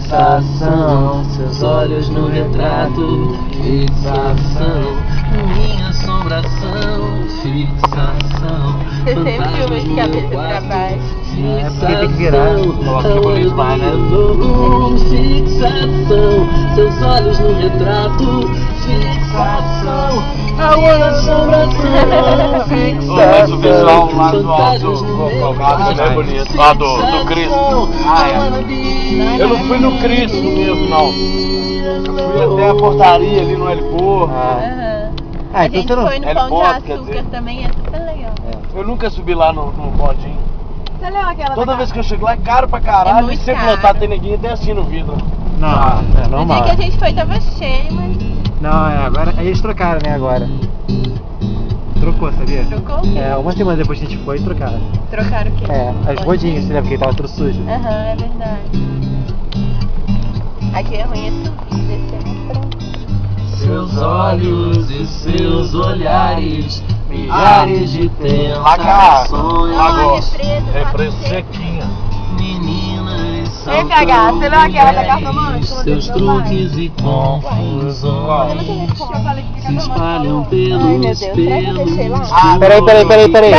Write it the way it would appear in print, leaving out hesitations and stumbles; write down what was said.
Fixação, seus olhos no retrato. Fixação, minha assombração. Fixação, Você sempre filma de cabeça pra baixo. É porque tem que virar, coloca o bonito mais, né? Fixação, seus olhos no retrato. Fixação, a minha assombração. Fixação, Mas o visual lá do alto colocado é bonito. Lá do Cristo. Eu não fui no Cristo mesmo, não. Eu fui até a portaria ali no Heliporto. A então gente você não- foi no é Pão de ponto, quer Açúcar dizer. também, é super legal. Eu nunca subi lá no bodinho. Você lembra aquela Toda vez que eu chego lá é caro pra caralho. É E muito sempre caro. lotado, tem neguinho até assim no vidro. Não, é No normal. dia que a gente foi tava cheio, mas Não, agora eles trocaram, né, agora. Trocou, sabia? trocou o quê? Uma semana depois que a gente foi, trocaram. Trocaram o quê? As rodinhas, você lembra que ele tava tudo sujo? Aham, é verdade. Aqui é ruim, é subir, descer no frente. Seus olhos e seus olhares, milhares de tentações. Lagoa. Represo, Represo Pato sequinha. Meninas são Ei, PH, você leu aquela da cartomante? mulheres, Como seus diz meu pai? truques e confusões se espalham Ai, meu pelos Deus, será que eu deixei lá? pelos. Peraí. Peraí.